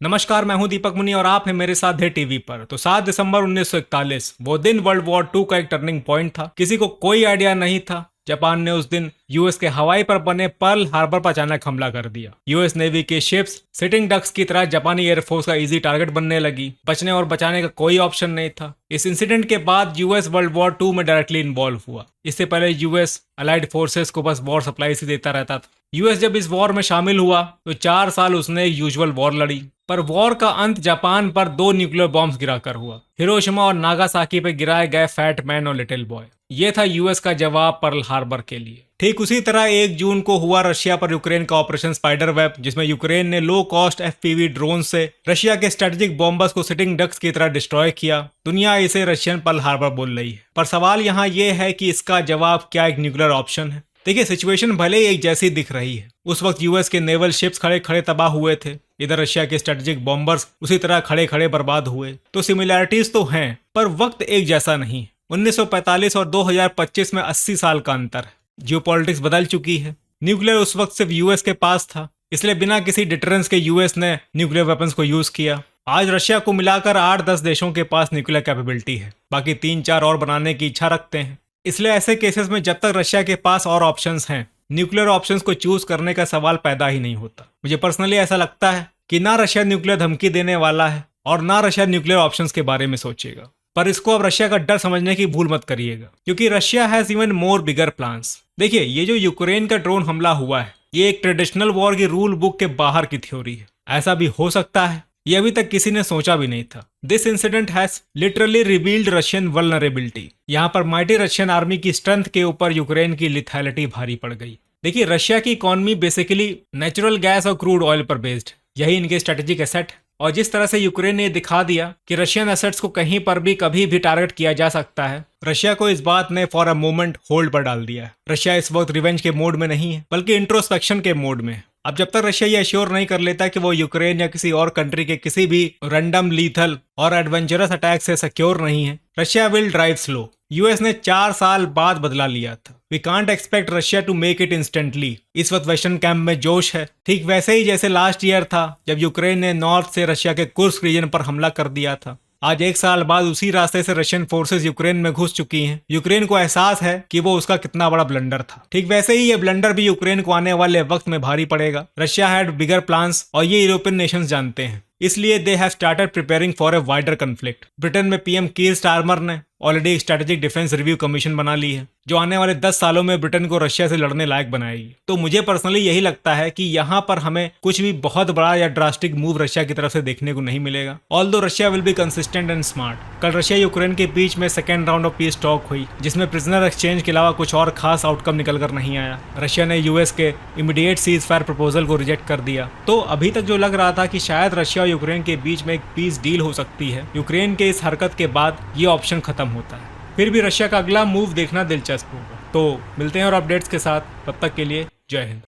नमस्कार, मैं हूं दीपक मुनि और आप हैं मेरे साथ है टीवी पर। तो 7 दिसंबर 1941 वो दिन वर्ल्ड वॉर 2 का एक टर्निंग पॉइंट था। किसी को कोई आइडिया नहीं था। जापान ने उस दिन यूएस के हवाई पर बने पर्ल हार्बर पर अचानक हमला कर दिया। यूएस नेवी के शिप्स सिटिंग डक्स की तरह जापानी एयरफोर्स का इजी टारगेट बनने लगी। बचने और बचाने का कोई ऑप्शन नहीं था। इस इंसिडेंट के बाद यूएस वर्ल्ड वॉर 2 में डायरेक्टली इन्वॉल्व हुआ। इससे पहले यूएस अलाइड फोर्सेस को बस वॉर सप्लाई से देता रहता था। यूएस जब इस वॉर में शामिल हुआ तो 4 साल उसने यूजुअल वॉर लड़ी, पर वॉर का अंत जापान पर 2 न्यूक्लियर बॉम्ब्स गिराकर हुआ। हिरोशिमा और नागासाकी पे गिराए गए फैट मैन और लिटिल बॉय। ये था यूएस का जवाब पर्ल हार्बर के लिए। ठीक उसी तरह 1 जून को हुआ रशिया पर यूक्रेन का ऑपरेशन स्पाइडर वेब, जिसमें यूक्रेन ने लो कॉस्ट एफपीवी ड्रोन से रशिया के स्ट्रेटेजिक बॉम्बर्स को सिटिंग डक्स की तरह डिस्ट्रॉय किया। दुनिया इसे रशियन पर्ल हार्बर बोल रही है, पर सवाल यहाँ ये है कि इसका जवाब क्या एक न्यूक्लियर ऑप्शन है। देखिए, सिचुएशन भले ही एक जैसी दिख रही है। उस वक्त यूएस के नेवल शिप्स खड़े खड़े तबाह हुए थे, इधर रशिया के स्ट्रेटेजिक बॉम्बर्स उसी तरह खड़े खड़े बर्बाद हुए। तो सिमिलैरिटीज तो हैं, पर वक्त एक जैसा नहीं। 1945 और 2025 में 80 साल का अंतर है। जियोपॉलिटिक्स बदल चुकी है। न्यूक्लियर उस वक्त सिर्फ यूएस के पास था, इसलिए बिना किसी डिटरेंस के यूएस ने न्यूक्लियर वेपन्स को यूज किया। आज रशिया को मिलाकर 8-10 देशों के पास न्यूक्लियर कैपेबिलिटी है, बाकी 3-4 और बनाने की इच्छा रखते हैं। इसलिए ऐसे केसेस में जब तक रशिया के पास और ऑप्शंस हैं, न्यूक्लियर ऑप्शंस को चूज करने का सवाल पैदा ही नहीं होता। मुझे पर्सनली ऐसा लगता है कि ना रशिया न्यूक्लियर धमकी देने वाला है और ना रशिया न्यूक्लियर ऑप्शंस के बारे में सोचेगा। पर इसको अब रशिया का डर समझने की भूल मत करिएगा, क्योंकि Russia has even more bigger plans. देखिए, ये जो यूक्रेन का ड्रोन हमला हुआ है, ये एक ट्रेडिशनल वॉर की रूल बुक के बाहर की थ्योरी है। ऐसा भी हो सकता है, ये अभी तक किसी ने सोचा भी नहीं था। This incident has literally revealed Russian vulnerability. यहाँ पर माइटी रशियन आर्मी की स्ट्रेंथ के ऊपर यूक्रेन की लिथैलिटी भारी पड़ गई। देखिए, रशिया की इकोनॉमी बेसिकली नेचुरल गैस और क्रूड ऑयल पर बेस्ड, यही इनके स्ट्रेटेजिक एसेट। और जिस तरह से यूक्रेन ने दिखा दिया कि रशियन एसेट्स को कहीं पर भी कभी भी टारगेट किया जा सकता है, रशिया को इस बात ने फॉर अ मोमेंट होल्ड पर डाल दिया है। रशिया इस वक्त रिवेंज के मोड में नहीं है, बल्कि इंट्रोस्पेक्शन के मोड में है। अब जब तक रशिया ये एश्योर नहीं कर लेता कि वो यूक्रेन या किसी और कंट्री के किसी भी रैंडम लीथल और एडवेंचरस अटैक से सिक्योर नहीं है, Russia will drive slow. US ने 4 साल बाद बदला लिया था। We can't expect Russia to make it instantly. इस वक्त वेस्टर्न कैंप में जोश है, ठीक वैसे ही जैसे लास्ट ईयर था जब यूक्रेन ने नॉर्थ से रशिया के कुर्स्क रीजन पर हमला कर दिया था। आज 1 साल बाद उसी रास्ते से रशियन फोर्सेस यूक्रेन में घुस चुकी हैं। यूक्रेन को एहसास है कि वो उसका कितना बड़ा ब्लंडर था। ठीक वैसे ही ये ब्लंडर भी यूक्रेन को आने वाले वक्त में भारी पड़ेगा। रशिया हैड बिगर प्लान्स और ये यूरोपियन नेशंस जानते हैं, इसलिए they have started preparing for a wider conflict. Britain में पीएम कीर स्टारमर ने ऑलरेडी एक स्ट्रेटेजिक डिफेंस रिव्यू कमीशन बना ली है, जो आने वाले 10 सालों में ब्रिटेन को रशिया से लड़ने लायक बनाएगी। तो मुझे पर्सनली यही लगता है कि यहाँ पर हमें कुछ भी बहुत बड़ा या ड्रास्टिक मूव रशिया की तरफ से देखने को नहीं मिलेगा। Although Russia will be consistent and smart. कल रशिया यूक्रेन के बीच में second round of peace talk हुई, जिसमें प्रिजनर एक्सचेंज के अलावा कुछ और खास आउटकम निकल कर नहीं आया। रशिया ने यूएस के इमीडिएट सीज फायर प्रपोजल को रिजेक्ट कर दिया। तो अभी तक जो लग रहा था कि शायद रशिया और यूक्रेन के बीच में एक पीस डील हो सकती है, यूक्रेन के इस हरकत के बाद ये ऑप्शन खत्म होता है। फिर भी रशिया का अगला मूव देखना दिलचस्प होगा। तो मिलते हैं और अपडेट्स के साथ, तब तक के लिए जय हिंद।